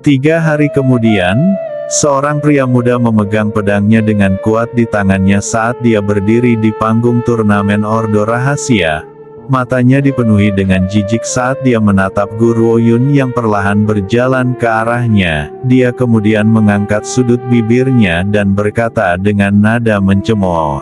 3 hari kemudian, seorang pria muda memegang pedangnya dengan kuat di tangannya saat dia berdiri di panggung turnamen Ordo Rahasia. Matanya dipenuhi dengan jijik saat dia menatap Guru Oyun yang perlahan berjalan ke arahnya. Dia kemudian mengangkat sudut bibirnya dan berkata dengan nada mencemooh.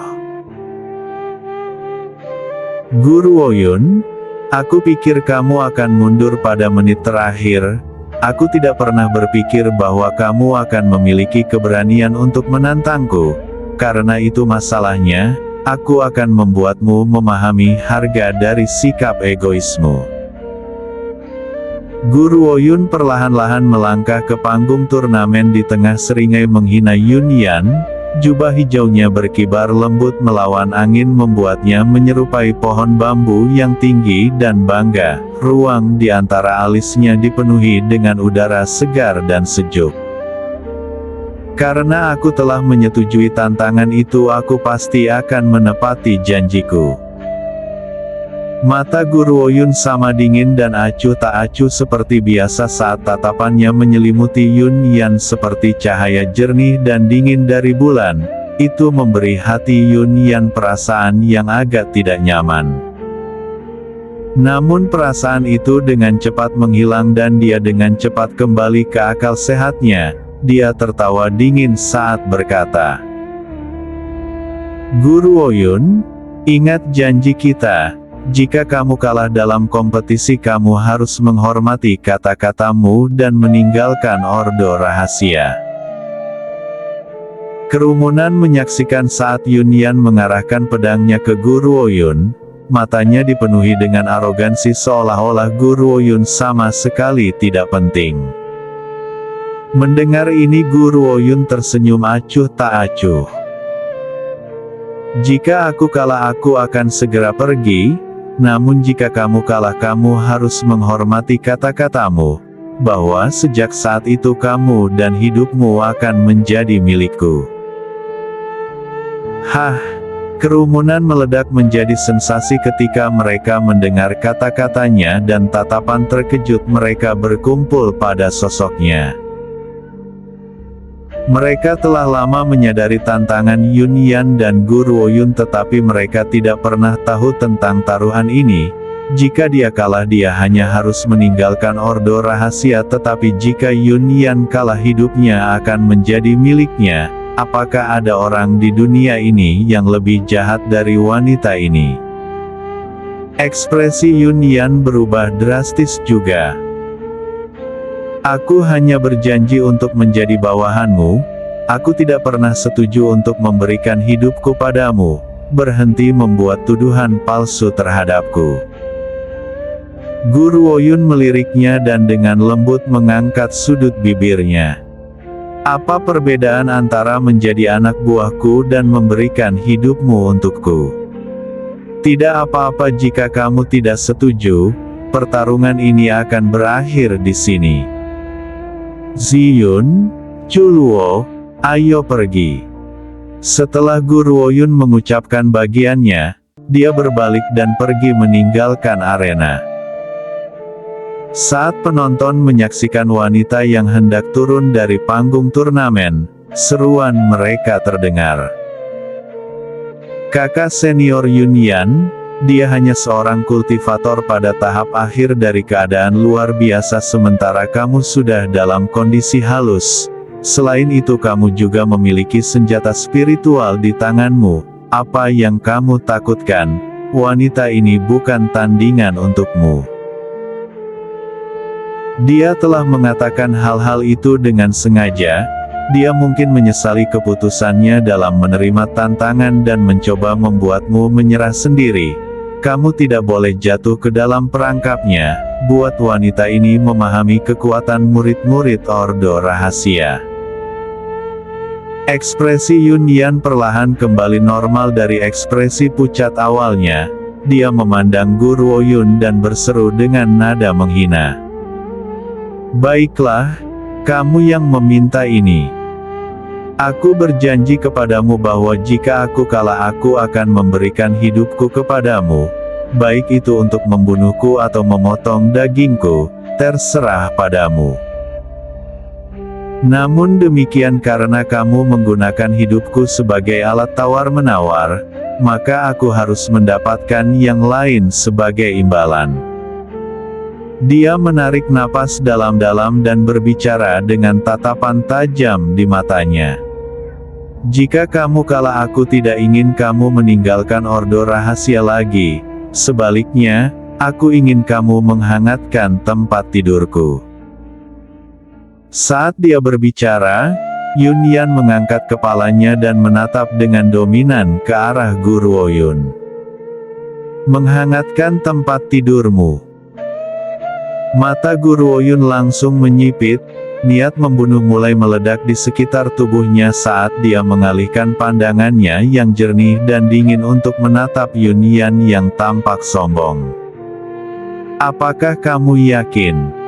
Guru Oyun, aku pikir kamu akan mundur pada menit terakhir. Aku tidak pernah berpikir bahwa kamu akan memiliki keberanian untuk menantangku. Karena itu masalahnya. Aku akan membuatmu memahami harga dari sikap egoismu. Guru Oyun perlahan-lahan melangkah ke panggung turnamen di tengah seringai menghina Yun Yan. Jubah hijaunya berkibar lembut melawan angin membuatnya menyerupai pohon bambu yang tinggi dan bangga. Ruang di antara alisnya dipenuhi dengan udara segar dan sejuk. Karena aku telah menyetujui tantangan itu, aku pasti akan menepati janjiku. Mata Guru Oyun sama dingin dan acuh tak acuh seperti biasa saat tatapannya menyelimuti Yun Yan seperti cahaya jernih dan dingin dari bulan. Itu memberi hati Yun Yan perasaan yang agak tidak nyaman. Namun perasaan itu dengan cepat menghilang dan dia dengan cepat kembali ke akal sehatnya. Dia tertawa dingin saat berkata, Guru Oyun, ingat janji kita. Jika kamu kalah dalam kompetisi, kamu harus menghormati kata-katamu dan meninggalkan Ordo Rahasia. Kerumunan menyaksikan saat Yun Yan mengarahkan pedangnya ke Guru Oyun. Matanya dipenuhi dengan arogansi seolah-olah Guru Oyun sama sekali tidak penting. Mendengar ini Guru Oyun tersenyum acuh tak acuh. Jika aku kalah aku akan segera pergi, namun jika kamu kalah kamu harus menghormati kata-katamu, bahwa sejak saat itu kamu dan hidupmu akan menjadi milikku. Hah! Kerumunan meledak menjadi sensasi ketika mereka mendengar kata-katanya dan tatapan terkejut mereka berkumpul pada sosoknya. Mereka telah lama menyadari tantangan Yun Yan dan Guru Oyun tetapi mereka tidak pernah tahu tentang taruhan ini. Jika dia kalah dia hanya harus meninggalkan Ordo Rahasia tetapi jika Yun Yan kalah hidupnya akan menjadi miliknya. Apakah ada orang di dunia ini yang lebih jahat dari wanita ini? Ekspresi Yun Yan berubah drastis juga. Aku hanya berjanji untuk menjadi bawahanmu. Aku tidak pernah setuju untuk memberikan hidupku padamu. Berhenti membuat tuduhan palsu terhadapku. Guru Oyun meliriknya dan dengan lembut mengangkat sudut bibirnya. Apa perbedaan antara menjadi anak buahku dan memberikan hidupmu untukku? Tidak apa-apa jika kamu tidak setuju. Pertarungan ini akan berakhir di sini. Ziyun, Chuluo, ayo pergi. Setelah Guru Oyun mengucapkan bagiannya, dia berbalik dan pergi meninggalkan arena. Saat penonton menyaksikan wanita yang hendak turun dari panggung turnamen, seruan mereka terdengar. Kakak senior Yun Yan, dia hanya seorang kultivator pada tahap akhir dari keadaan luar biasa sementara kamu sudah dalam kondisi halus. Selain itu kamu juga memiliki senjata spiritual di tanganmu. Apa yang kamu takutkan? Wanita ini bukan tandingan untukmu. Dia telah mengatakan hal-hal itu dengan sengaja. Dia mungkin menyesali keputusannya dalam menerima tantangan dan mencoba membuatmu menyerah sendiri. Kamu tidak boleh jatuh ke dalam perangkapnya. Buat wanita ini memahami kekuatan murid-murid Ordo Rahasia. Ekspresi Yun Yan perlahan kembali normal dari ekspresi pucat awalnya. Dia memandang Guru Oyun dan berseru dengan nada menghina. Baiklah, kamu yang meminta ini. Aku berjanji kepadamu bahwa jika aku kalah aku akan memberikan hidupku kepadamu. Baik itu untuk membunuhku atau memotong dagingku, terserah padamu. Namun demikian karena kamu menggunakan hidupku sebagai alat tawar-menawar, maka aku harus mendapatkan yang lain sebagai imbalan. Dia menarik napas dalam-dalam dan berbicara dengan tatapan tajam di matanya. Jika kamu kalah, aku tidak ingin kamu meninggalkan ordo rahasia lagi, sebaliknya, aku ingin kamu menghangatkan tempat tidurku. Saat dia berbicara, Yun Yan mengangkat kepalanya dan menatap dengan dominan ke arah Guru Oyun. Menghangatkan tempat tidurmu. Mata Guru Oyun langsung menyipit, niat membunuh mulai meledak di sekitar tubuhnya saat dia mengalihkan pandangannya yang jernih dan dingin untuk menatap Yun Yan yang tampak sombong. Apakah kamu yakin?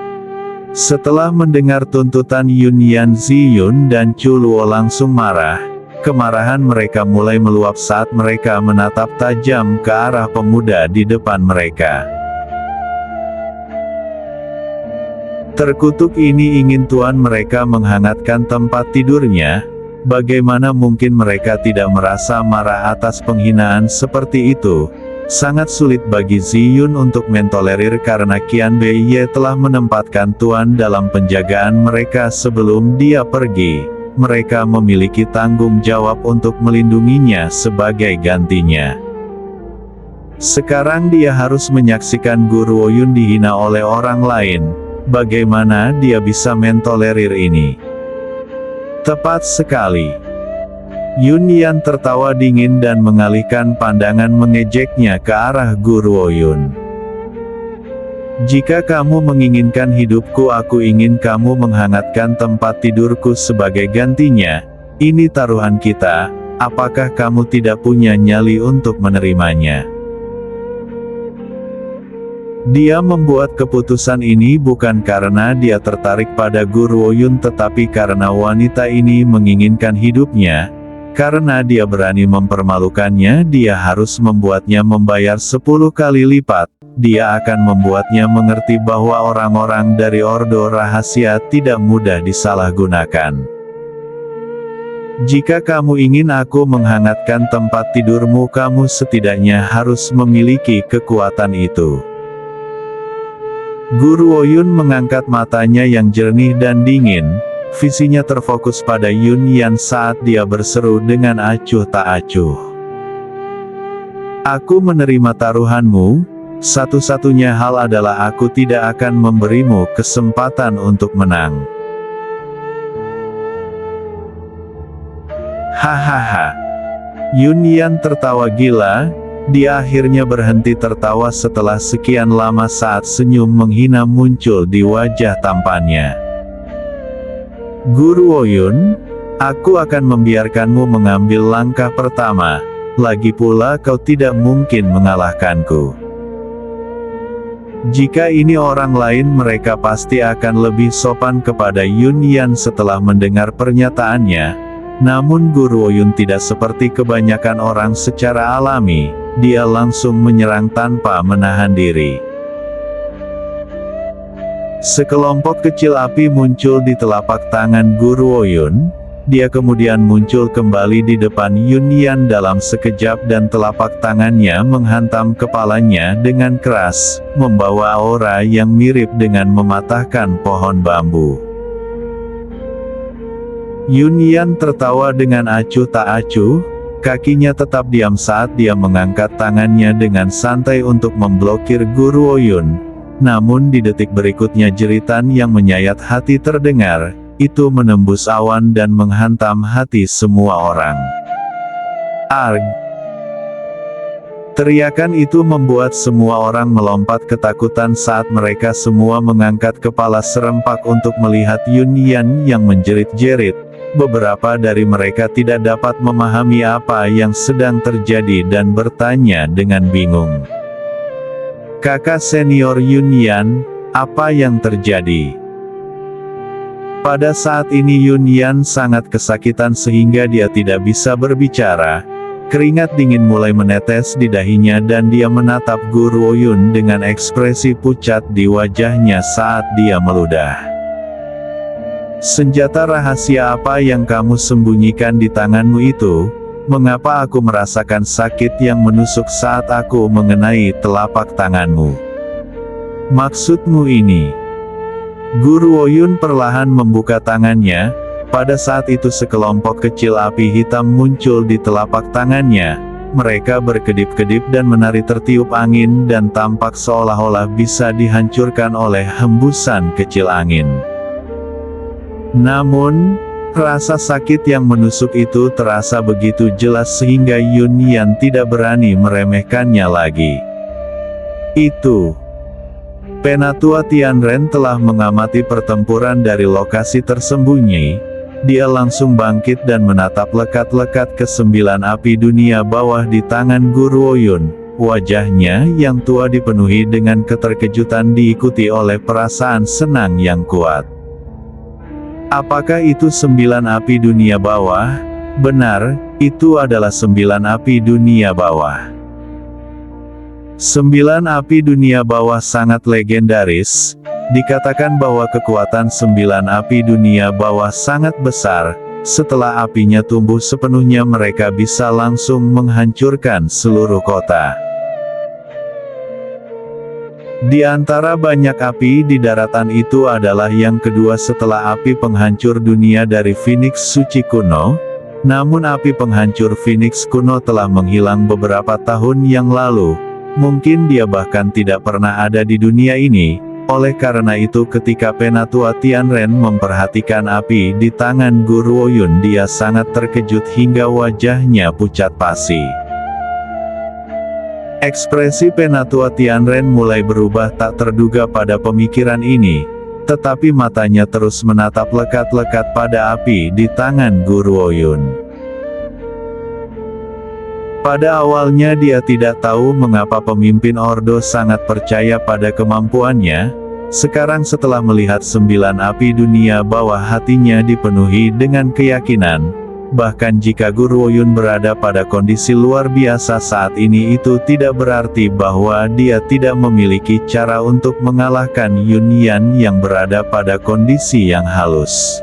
Setelah mendengar tuntutan Yun Yan, Ziyun dan Chu Luo langsung marah. Kemarahan mereka mulai meluap saat mereka menatap tajam ke arah pemuda di depan mereka. Terkutuk ini ingin tuan mereka menghangatkan tempat tidurnya. Bagaimana mungkin mereka tidak merasa marah atas penghinaan seperti itu? Sangat sulit bagi Ziyun untuk mentolerir karena Qian Beiye telah menempatkan tuan dalam penjagaan mereka sebelum dia pergi. Mereka memiliki tanggung jawab untuk melindunginya sebagai gantinya. Sekarang dia harus menyaksikan Guru Oyun dihina oleh orang lain. Bagaimana dia bisa mentolerir ini? Tepat sekali. Yun Yan tertawa dingin dan mengalihkan pandangan mengejeknya ke arah Guru Oyun. Jika kamu menginginkan hidupku, aku ingin kamu menghangatkan tempat tidurku sebagai gantinya. Ini taruhan kita, apakah kamu tidak punya nyali untuk menerimanya? Dia membuat keputusan ini bukan karena dia tertarik pada Guru Oyun tetapi karena wanita ini menginginkan hidupnya. Karena dia berani mempermalukannya, dia harus membuatnya membayar 10 kali lipat. Dia akan membuatnya mengerti bahwa orang-orang dari ordo rahasia tidak mudah disalahgunakan. Jika kamu ingin aku menghangatkan tempat tidurmu, kamu setidaknya harus memiliki kekuatan itu. Guru Oyun mengangkat matanya yang jernih dan dingin. Visinya terfokus pada Yun Yan saat dia berseru dengan acuh tak acuh. Aku menerima taruhanmu, satu-satunya hal adalah aku tidak akan memberimu kesempatan untuk menang. Hahaha. Yun Yan tertawa gila, dia akhirnya berhenti tertawa setelah sekian lama saat senyum menghina muncul di wajah tampannya. Guru Oyun, aku akan membiarkanmu mengambil langkah pertama, lagi pula kau tidak mungkin mengalahkanku. Jika ini orang lain mereka pasti akan lebih sopan kepada Yun Yan setelah mendengar pernyataannya, namun Guru Oyun tidak seperti kebanyakan orang secara alami, dia langsung menyerang tanpa menahan diri. Sekelompok kecil api muncul di telapak tangan Guru Oyun, dia kemudian muncul kembali di depan Yun Yan dalam sekejap dan telapak tangannya menghantam kepalanya dengan keras, membawa aura yang mirip dengan mematahkan pohon bambu. Yun Yan tertawa dengan acuh tak acuh, kakinya tetap diam saat dia mengangkat tangannya dengan santai untuk memblokir Guru Oyun. Namun di detik berikutnya jeritan yang menyayat hati terdengar, itu menembus awan dan menghantam hati semua orang. Arg! Teriakan itu membuat semua orang melompat ketakutan saat mereka semua mengangkat kepala serempak untuk melihat Yun Yan yang menjerit-jerit. Beberapa dari mereka tidak dapat memahami apa yang sedang terjadi dan bertanya dengan bingung. Kakak senior Yun Yan, apa yang terjadi? Pada saat ini Yun Yan sangat kesakitan sehingga dia tidak bisa berbicara. Keringat dingin mulai menetes di dahinya dan dia menatap Guru Oyun dengan ekspresi pucat di wajahnya saat dia meludah. Senjata rahasia apa yang kamu sembunyikan di tanganmu itu? Mengapa aku merasakan sakit yang menusuk saat aku mengenai telapak tanganmu? Maksudmu ini? Guru Woyun perlahan membuka tangannya. Pada saat itu sekelompok kecil api hitam muncul di telapak tangannya. Mereka berkedip-kedip dan menari tertiup angin dan tampak seolah-olah bisa dihancurkan oleh hembusan kecil angin. Namun, rasa sakit yang menusuk itu terasa begitu jelas sehingga Yun Yan tidak berani meremehkannya lagi. Itu. Penatua Tianren telah mengamati pertempuran dari lokasi tersembunyi. Dia langsung bangkit dan menatap lekat-lekat ke 9 api dunia bawah di tangan Guru Woyun. Wajahnya yang tua dipenuhi dengan keterkejutan diikuti oleh perasaan senang yang kuat. Apakah itu 9 api dunia bawah? Benar, itu adalah 9 api dunia bawah. 9 api dunia bawah sangat legendaris. Dikatakan bahwa kekuatan 9 api dunia bawah sangat besar. Setelah apinya tumbuh sepenuhnya mereka bisa langsung menghancurkan seluruh kota. Di antara banyak api di daratan itu adalah yang kedua setelah api penghancur dunia dari Phoenix Suci kuno. Namun api penghancur Phoenix kuno telah menghilang beberapa tahun yang lalu. Mungkin dia bahkan tidak pernah ada di dunia ini. Oleh karena itu ketika Penatua Tianren memperhatikan api di tangan Guru Woyun dia sangat terkejut hingga wajahnya pucat pasi. Ekspresi Penatua Tianren mulai berubah tak terduga pada pemikiran ini. Tetapi matanya terus menatap lekat-lekat pada api di tangan Guru Woyun. Pada awalnya dia tidak tahu mengapa pemimpin Ordo sangat percaya pada kemampuannya. Sekarang setelah melihat 9 api dunia bawah hatinya dipenuhi dengan keyakinan. Bahkan jika Guru Woyun berada pada kondisi luar biasa saat ini itu tidak berarti bahwa dia tidak memiliki cara untuk mengalahkan Yun Yan yang berada pada kondisi yang halus.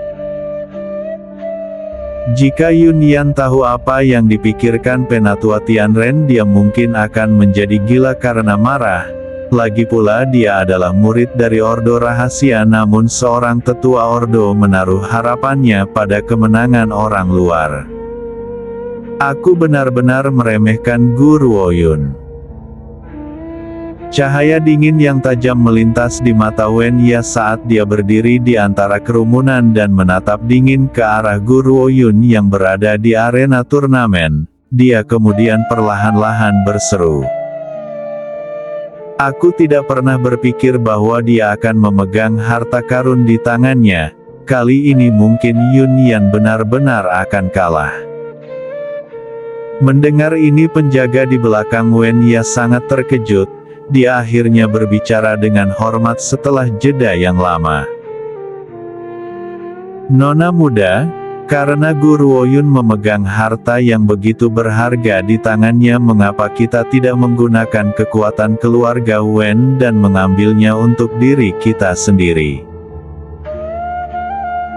Jika Yun Yan tahu apa yang dipikirkan Penatua Tianren dia mungkin akan menjadi gila karena marah. Lagi pula dia adalah murid dari Ordo Rahasia namun seorang tetua Ordo menaruh harapannya pada kemenangan orang luar. Aku benar-benar meremehkan Guru Woyun. Cahaya dingin yang tajam melintas di mata Wen Ya saat dia berdiri di antara kerumunan dan menatap dingin ke arah Guru Woyun yang berada di arena turnamen. Dia kemudian perlahan-lahan berseru. Aku tidak pernah berpikir bahwa dia akan memegang harta karun di tangannya. Kali ini mungkin Yun Yan benar-benar akan kalah. Mendengar ini penjaga di belakang Wen Ya sangat terkejut. Dia akhirnya berbicara dengan hormat setelah jeda yang lama. Nona muda, karena Guru Woyun memegang harta yang begitu berharga di tangannya mengapa kita tidak menggunakan kekuatan keluarga Wen dan mengambilnya untuk diri kita sendiri?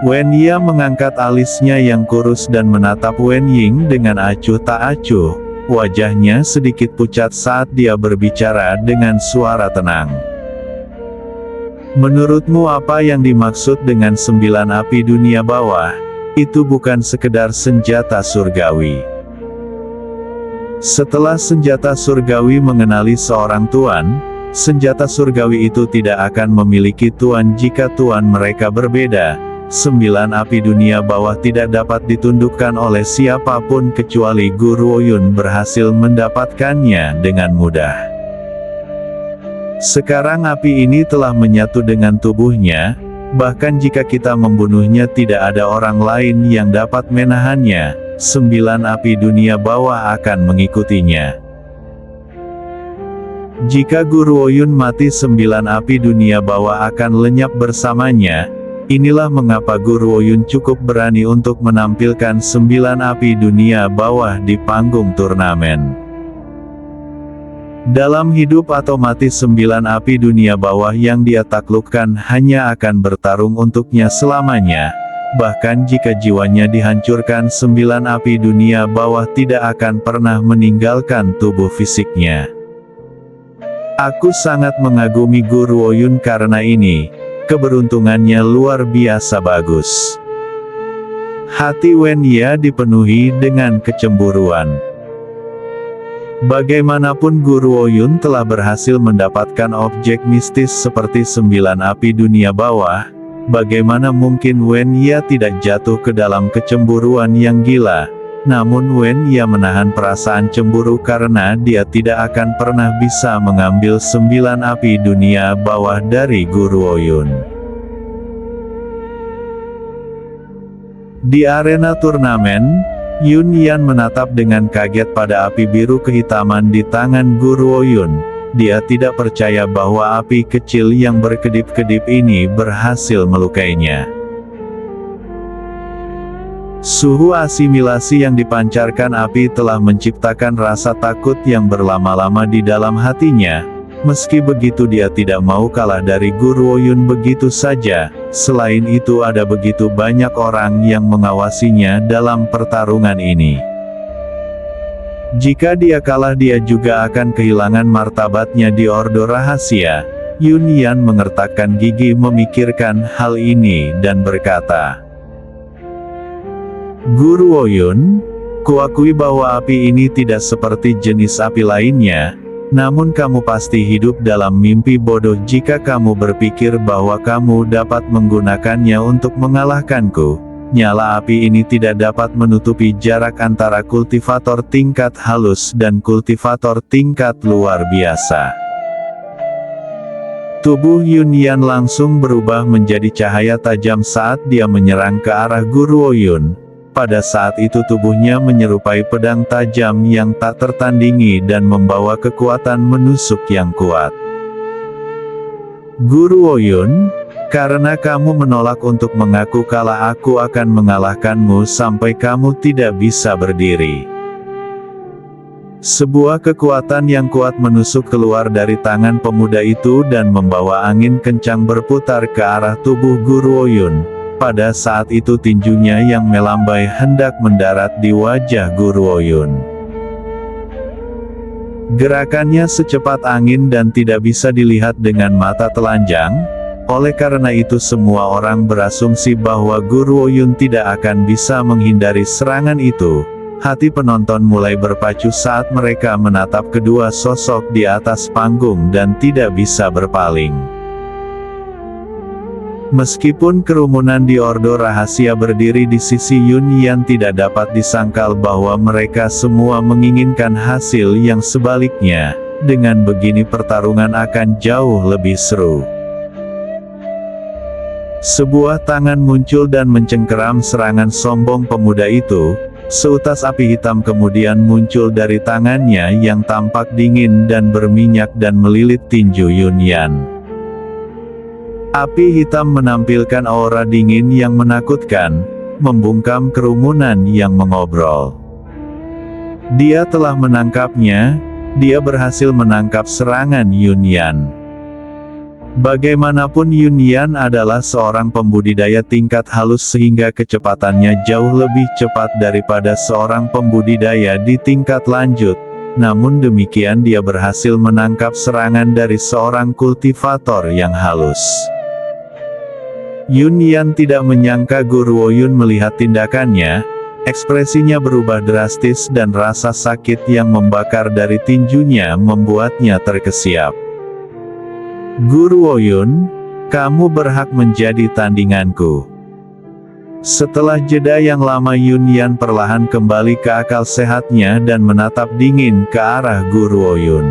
Wen Ya mengangkat alisnya yang kurus dan menatap Wen Ying dengan acuh tak acuh. Wajahnya sedikit pucat saat dia berbicara dengan suara tenang. Menurutmu apa yang dimaksud dengan 9 api dunia bawah? Itu bukan sekedar senjata surgawi. Setelah senjata surgawi mengenali seorang tuan, senjata surgawi itu tidak akan memiliki tuan jika tuan mereka berbeda. 9 api dunia bawah tidak dapat ditundukkan oleh siapapun kecuali Guru Woyun berhasil mendapatkannya dengan mudah. Sekarang api ini telah menyatu dengan tubuhnya, bahkan jika kita membunuhnya tidak ada orang lain yang dapat menahannya, 9 api dunia bawah akan mengikutinya. Jika Guru Woyun mati 9 api dunia bawah akan lenyap bersamanya. Inilah mengapa Guru Woyun cukup berani untuk menampilkan 9 api dunia bawah di panggung turnamen. Dalam hidup otomatis 9 api dunia bawah yang dia taklukkan hanya akan bertarung untuknya selamanya. bahkan jika jiwanya dihancurkan 9 api dunia bawah tidak akan pernah meninggalkan tubuh fisiknya. Aku sangat mengagumi Guru Oyun karena ini, keberuntungannya luar biasa bagus. Hati Wen Ye dipenuhi dengan kecemburuan. Bagaimanapun Guru Oyun telah berhasil mendapatkan objek mistis seperti 9 api dunia bawah, bagaimana mungkin Wen Ye tidak jatuh ke dalam kecemburuan yang gila. Namun Wen Ye menahan perasaan cemburu karena dia tidak akan pernah bisa mengambil 9 api dunia bawah dari Guru Oyun. Di arena turnamen, Yun Yan menatap dengan kaget pada api biru kehitaman di tangan Guru Oyun. Dia tidak percaya bahwa api kecil yang berkedip-kedip ini berhasil melukainya. Suhu asimilasi yang dipancarkan api telah menciptakan rasa takut yang berlama-lama di dalam hatinya. Meski begitu dia tidak mau kalah dari Guru Oyun begitu saja. Selain itu ada begitu banyak orang yang mengawasinya dalam pertarungan ini. Jika dia kalah dia juga akan kehilangan martabatnya di Ordo Rahasia. Yun Yan mengertakkan gigi memikirkan hal ini dan berkata, Guru Oyun, kuakui bahwa api ini tidak seperti jenis api lainnya, namun kamu pasti hidup dalam mimpi bodoh jika kamu berpikir bahwa kamu dapat menggunakannya untuk mengalahkanku. Nyala api ini tidak dapat menutupi jarak antara kultivator tingkat halus dan kultivator tingkat luar biasa. Tubuh Yun Yan langsung berubah menjadi cahaya tajam saat dia menyerang ke arah Guru Oyun. Pada saat itu tubuhnya menyerupai pedang tajam yang tak tertandingi dan membawa kekuatan menusuk yang kuat. Guru Oyun, karena kamu menolak untuk mengaku kalah, aku akan mengalahkanmu sampai kamu tidak bisa berdiri. Sebuah kekuatan yang kuat menusuk keluar dari tangan pemuda itu dan membawa angin kencang berputar ke arah tubuh Guru Oyun. Pada saat itu tinjunya yang melambai hendak mendarat di wajah Guru Oyun. Gerakannya secepat angin dan tidak bisa dilihat dengan mata telanjang. Oleh karena itu semua orang berasumsi bahwa Guru Oyun tidak akan bisa menghindari serangan itu. Hati penonton mulai berpacu saat mereka menatap kedua sosok di atas panggung dan tidak bisa berpaling. Meskipun kerumunan di Ordo Rahasia berdiri di sisi Yun Yan, tidak dapat disangkal bahwa mereka semua menginginkan hasil yang sebaliknya. Dengan begini pertarungan akan jauh lebih seru. Sebuah tangan muncul dan mencengkeram serangan sombong pemuda itu. Seutas api hitam kemudian muncul dari tangannya yang tampak dingin dan berminyak dan melilit tinju Yun Yan. Api hitam menampilkan aura dingin yang menakutkan, membungkam kerumunan yang mengobrol. Dia telah menangkapnya, dia berhasil menangkap serangan Yun Yan. Bagaimanapun Yun Yan adalah seorang pembudidaya tingkat halus sehingga kecepatannya jauh lebih cepat daripada seorang pembudidaya di tingkat lanjut. Namun demikian dia berhasil menangkap serangan dari seorang kultivator yang halus. Yun Yan tidak menyangka Guru Oyun melihat tindakannya, ekspresinya berubah drastis dan rasa sakit yang membakar dari tinjunya membuatnya terkesiap. Guru Oyun, kamu berhak menjadi tandinganku. Setelah jeda yang lama Yun Yan perlahan kembali ke akal sehatnya dan menatap dingin ke arah Guru Oyun.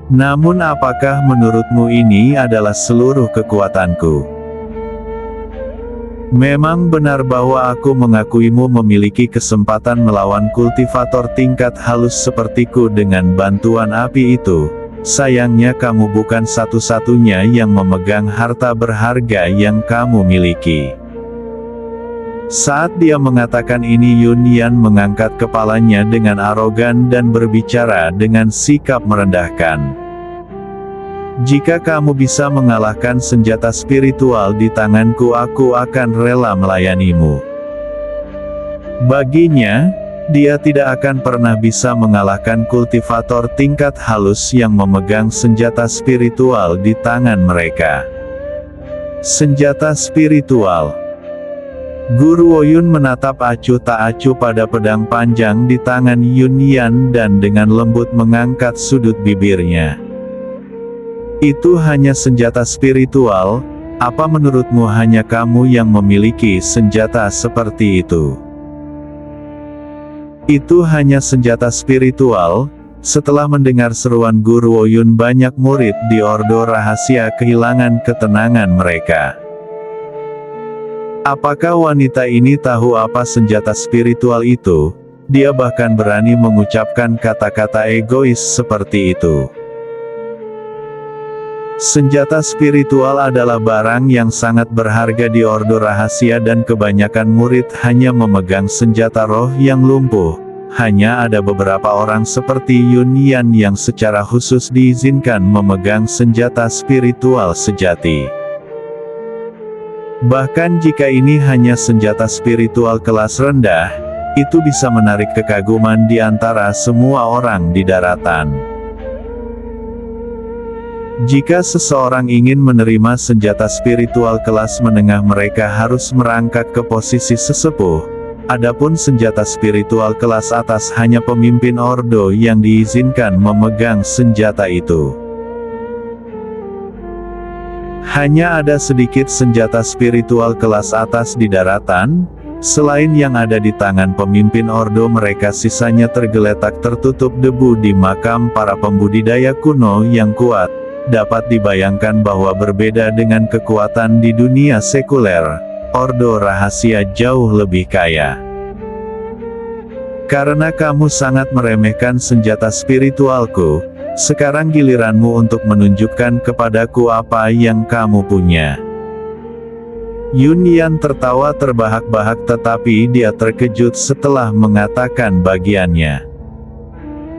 Namun apakah menurutmu ini adalah seluruh kekuatanku? Memang benar bahwa aku mengakuimu memiliki kesempatan melawan kultivator tingkat halus sepertiku dengan bantuan api itu. Sayangnya kamu bukan satu-satunya yang memegang harta berharga yang kamu miliki. Saat dia mengatakan ini Yun Yan mengangkat kepalanya dengan arogan dan berbicara dengan sikap merendahkan. Jika kamu bisa mengalahkan senjata spiritual di tanganku, aku akan rela melayanimu. Baginya, dia tidak akan pernah bisa mengalahkan kultivator tingkat halus yang memegang senjata spiritual di tangan mereka. Senjata spiritual. Guru Woyun menatap acuh tak acuh pada pedang panjang di tangan Yun Yan dan dengan lembut mengangkat sudut bibirnya. Itu hanya senjata spiritual, apa menurutmu hanya kamu yang memiliki senjata seperti itu? Itu hanya senjata spiritual. Setelah mendengar seruan Guru Woyun, banyak murid di Ordo Rahasia kehilangan ketenangan mereka. Apakah wanita ini tahu apa senjata spiritual itu? Dia bahkan berani mengucapkan kata-kata egois seperti itu. Senjata spiritual adalah barang yang sangat berharga di Ordo Rahasia dan kebanyakan murid hanya memegang senjata roh yang lumpuh. Hanya ada beberapa orang seperti Yun Yan yang secara khusus diizinkan memegang senjata spiritual sejati. Bahkan jika ini hanya senjata spiritual kelas rendah, itu bisa menarik kekaguman di antara semua orang di daratan. Jika seseorang ingin menerima senjata spiritual kelas menengah, mereka harus merangkak ke posisi sesepuh. Adapun senjata spiritual kelas atas hanya pemimpin ordo yang diizinkan memegang senjata itu. Hanya ada sedikit senjata spiritual kelas atas di daratan, selain yang ada di tangan pemimpin ordo mereka, sisanya tergeletak tertutup debu di makam para pembudidaya kuno yang kuat. Dapat dibayangkan bahwa berbeda dengan kekuatan di dunia sekuler, Ordo Rahasia jauh lebih kaya. Karena kamu sangat meremehkan senjata spiritualku, sekarang giliranmu untuk menunjukkan kepadaku apa yang kamu punya. Yun Yan tertawa terbahak-bahak, tetapi dia terkejut setelah mengatakan bagiannya.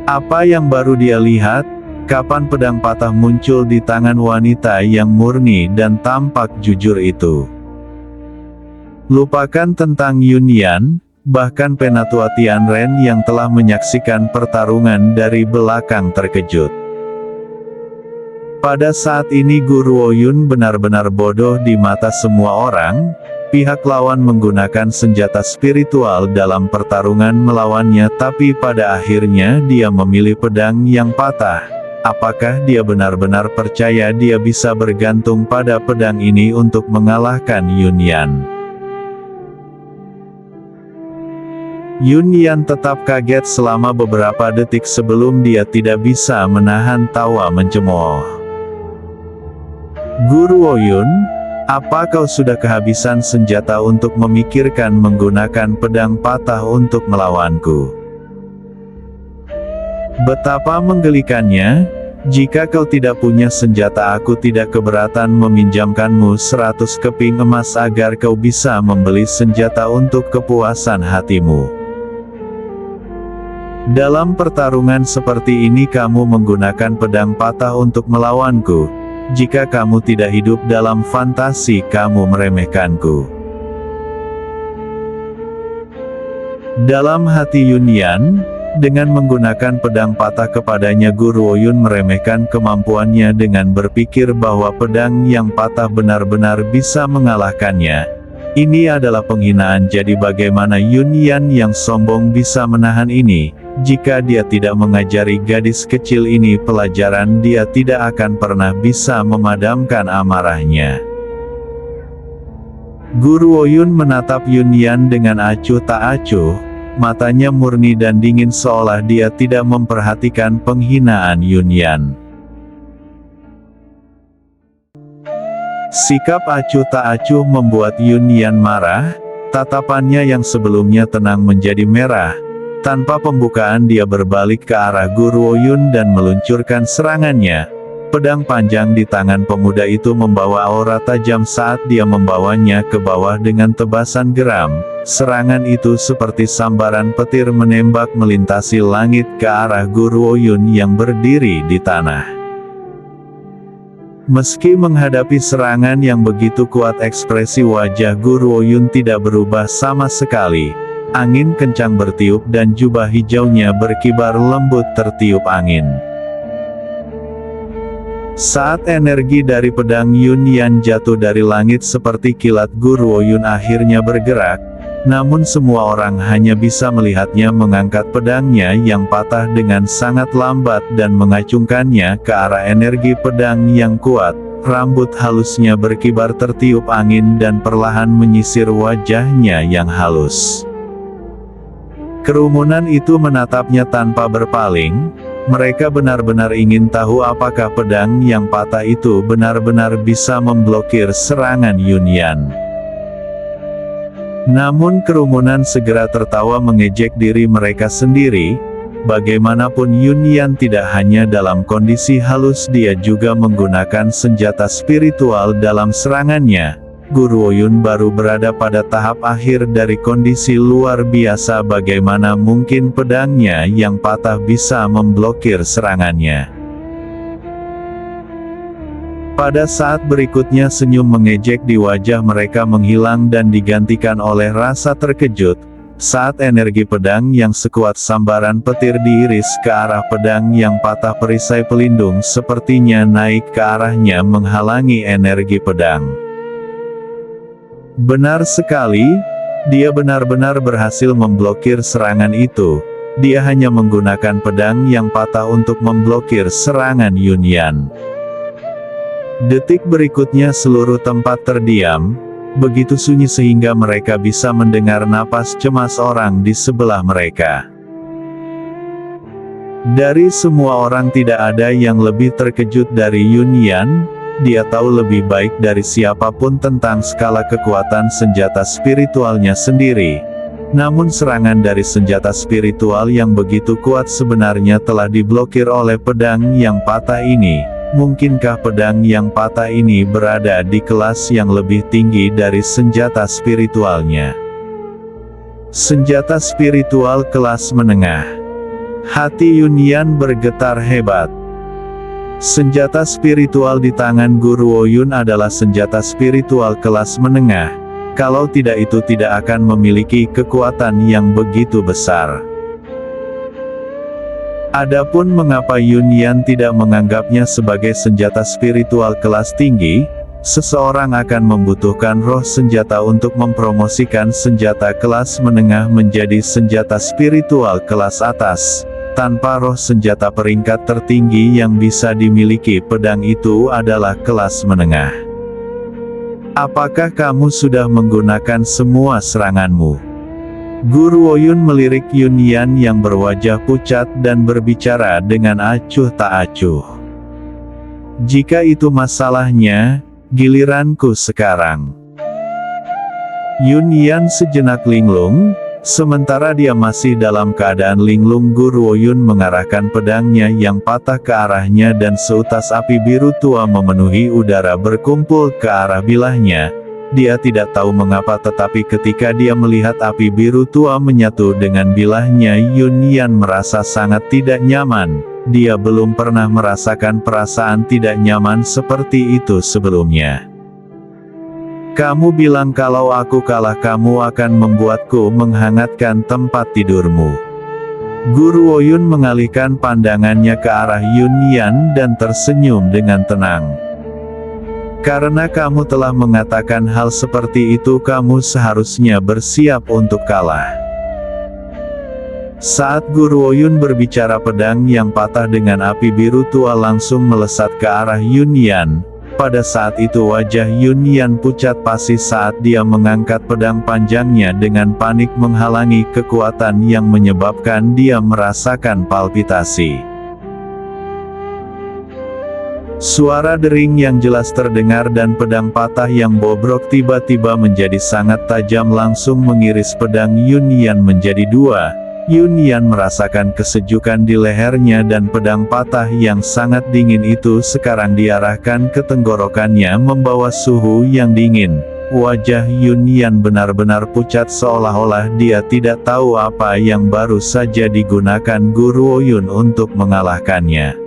Apa yang baru dia lihat? Kapan pedang patah muncul di tangan wanita yang murni dan tampak jujur itu? Lupakan tentang Yun Yan, bahkan Penatua Tianren yang telah menyaksikan pertarungan dari belakang terkejut. Pada saat ini Guru Woyun benar-benar bodoh di mata semua orang. Pihak lawan menggunakan senjata spiritual dalam pertarungan melawannya, tapi pada akhirnya dia memilih pedang yang patah. Apakah dia benar-benar percaya dia bisa bergantung pada pedang ini untuk mengalahkan Yun Yan? Yun Yan tetap kaget selama beberapa detik sebelum dia tidak bisa menahan tawa mencemooh. Guru Woyun, apa kau sudah kehabisan senjata untuk memikirkan menggunakan pedang patah untuk melawanku? Betapa menggelikannya, jika kau tidak punya senjata, aku tidak keberatan meminjamkanmu 100 keping emas agar kau bisa membeli senjata untuk kepuasan hatimu. Dalam pertarungan seperti ini kamu menggunakan pedang patah untuk melawanku. Jika kamu tidak hidup dalam fantasi, kamu meremehkanku. Dalam hati Yun Yan, dengan menggunakan pedang patah kepadanya, Guru Woyun meremehkan kemampuannya dengan berpikir bahwa pedang yang patah benar-benar bisa mengalahkannya. Ini adalah penghinaan. Jadi bagaimana Yun Yan yang sombong bisa menahan ini? Jika dia tidak mengajari gadis kecil ini pelajaran, dia tidak akan pernah bisa memadamkan amarahnya. Guru Woyun menatap Yun Yan dengan acuh tak acuh. Matanya murni dan dingin seolah dia tidak memperhatikan penghinaan Yun Yan. Sikap acuh tak acuh membuat Yun Yan marah. Tatapannya yang sebelumnya tenang menjadi merah. Tanpa pembukaan dia berbalik ke arah Guru Woyun dan meluncurkan serangannya. Pedang panjang di tangan pemuda itu membawa aura tajam saat dia membawanya ke bawah dengan tebasan geram. Serangan itu seperti sambaran petir menembak melintasi langit ke arah Guru Woyun yang berdiri di tanah. Meski menghadapi serangan yang begitu kuat, ekspresi wajah Guru Oyun tidak berubah sama sekali. Angin kencang bertiup dan jubah hijaunya berkibar lembut tertiup angin. Saat energi dari pedang Yun Yan jatuh dari langit seperti kilat, Guru Oyun akhirnya bergerak. Namun semua orang hanya bisa melihatnya mengangkat pedangnya yang patah dengan sangat lambat dan mengacungkannya ke arah energi pedang yang kuat. Rambut halusnya berkibar tertiup angin dan perlahan menyisir wajahnya yang halus. Kerumunan itu menatapnya tanpa berpaling. Mereka benar-benar ingin tahu apakah pedang yang patah itu benar-benar bisa memblokir serangan Yun Yan. Namun kerumunan segera tertawa mengejek diri mereka sendiri. Bagaimanapun Yun Yan tidak hanya dalam kondisi halus, dia juga menggunakan senjata spiritual dalam serangannya. Guru Oyun baru berada pada tahap akhir dari kondisi luar biasa, bagaimana mungkin pedangnya yang patah bisa memblokir serangannya. Pada saat berikutnya senyum mengejek di wajah mereka menghilang dan digantikan oleh rasa terkejut, saat energi pedang yang sekuat sambaran petir diiris ke arah pedang yang patah. Perisai pelindung sepertinya naik ke arahnya menghalangi energi pedang. Benar sekali, dia benar-benar berhasil memblokir serangan itu. Dia hanya menggunakan pedang yang patah untuk memblokir serangan Yun Yan. Detik berikutnya seluruh tempat terdiam, begitu sunyi sehingga mereka bisa mendengar napas cemas orang di sebelah mereka. Dari semua orang tidak ada yang lebih terkejut dari Yun Yan. Dia tahu lebih baik dari siapapun tentang skala kekuatan senjata spiritualnya sendiri. Namun serangan dari senjata spiritual yang begitu kuat sebenarnya telah diblokir oleh pedang yang patah ini. Mungkinkah pedang yang patah ini berada di kelas yang lebih tinggi dari senjata spiritualnya? Senjata spiritual kelas menengah. Hati Yun Yan bergetar hebat. Senjata spiritual di tangan Guru Oyun adalah senjata spiritual kelas menengah. Kalau tidak, itu tidak akan memiliki kekuatan yang begitu besar. Adapun mengapa Yun Yan tidak menganggapnya sebagai senjata spiritual kelas tinggi, seseorang akan membutuhkan roh senjata untuk mempromosikan senjata kelas menengah menjadi senjata spiritual kelas atas. Tanpa roh senjata peringkat tertinggi yang bisa dimiliki pedang itu adalah kelas menengah. Apakah kamu sudah menggunakan semua seranganmu? Guru Oyun melirik Yun Yan yang berwajah pucat dan berbicara dengan acuh tak acuh. Jika itu masalahnya, giliranku sekarang. Yun Yan sejenak linglung, sementara dia masih dalam keadaan linglung. Guru Oyun mengarahkan pedangnya yang patah ke arahnya dan seutas api biru tua memenuhi udara berkumpul ke arah bilahnya. Dia tidak tahu mengapa, tetapi ketika dia melihat api biru tua menyatu dengan bilahnya, Yun Yan merasa sangat tidak nyaman. Dia belum pernah merasakan perasaan tidak nyaman seperti itu sebelumnya. Kamu bilang kalau aku kalah kamu akan membuatku menghangatkan tempat tidurmu. Guru Oyun mengalihkan pandangannya ke arah Yun Yan dan tersenyum dengan tenang. Karena kamu telah mengatakan hal seperti itu, kamu seharusnya bersiap untuk kalah. Saat Guru Oyun berbicara, pedang yang patah dengan api biru tua langsung melesat ke arah Yun Yan. Pada saat itu wajah Yun Yan pucat pasi saat dia mengangkat pedang panjangnya dengan panik, menghalangi kekuatan yang menyebabkan dia merasakan palpitasi. Suara dering yang jelas terdengar dan pedang patah yang bobrok tiba-tiba menjadi sangat tajam langsung mengiris pedang Yun Yan menjadi dua. Yun Yan merasakan kesejukan di lehernya dan pedang patah yang sangat dingin itu sekarang diarahkan ke tenggorokannya membawa suhu yang dingin. Wajah Yun Yan benar-benar pucat seolah-olah dia tidak tahu apa yang baru saja digunakan Guru Oyun untuk mengalahkannya.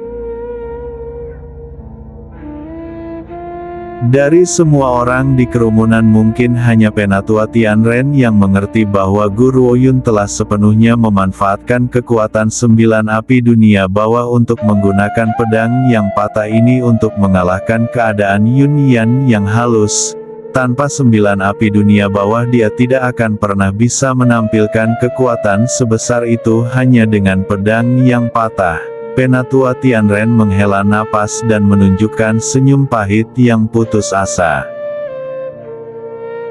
Dari semua orang di kerumunan mungkin hanya Penatua Tianren yang mengerti bahwa Guru Oyun telah sepenuhnya memanfaatkan kekuatan 9 api dunia bawah untuk menggunakan pedang yang patah ini untuk mengalahkan keadaan Yun Yan yang halus. Tanpa 9 api dunia bawah dia tidak akan pernah bisa menampilkan kekuatan sebesar itu hanya dengan pedang yang patah. Penatua Tianren menghela napas dan menunjukkan senyum pahit yang putus asa.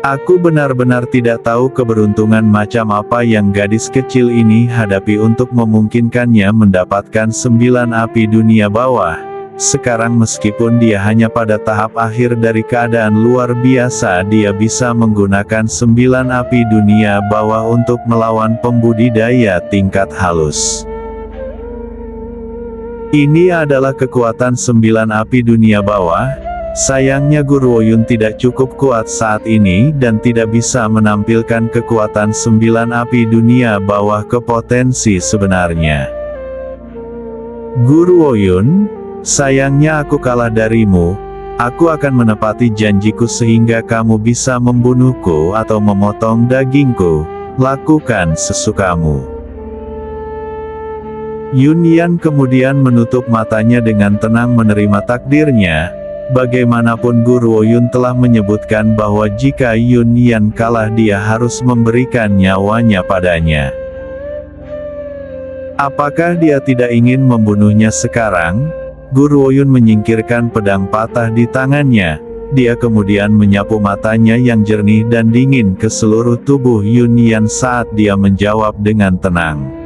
Aku benar-benar tidak tahu keberuntungan macam apa yang gadis kecil ini hadapi untuk memungkinkannya mendapatkan 9 api dunia bawah. Sekarang meskipun dia hanya pada tahap akhir dari keadaan luar biasa, dia bisa menggunakan 9 api dunia bawah untuk melawan pembudidaya tingkat halus. Ini adalah kekuatan 9 api dunia bawah. Sayangnya Guru Oyun tidak cukup kuat saat ini dan tidak bisa menampilkan kekuatan 9 api dunia bawah ke potensi sebenarnya. Guru Oyun, sayangnya aku kalah darimu. Aku akan menepati janjiku sehingga kamu bisa membunuhku atau memotong dagingku. Lakukan sesukamu. Yun Yan kemudian menutup matanya dengan tenang menerima takdirnya. Bagaimanapun Guru Oyun telah menyebutkan bahwa jika Yun Yan kalah dia harus memberikan nyawanya padanya. Apakah dia tidak ingin membunuhnya sekarang? Guru Oyun menyingkirkan pedang patah di tangannya. Dia kemudian menyapu matanya yang jernih dan dingin ke seluruh tubuh Yun Yan saat dia menjawab dengan tenang.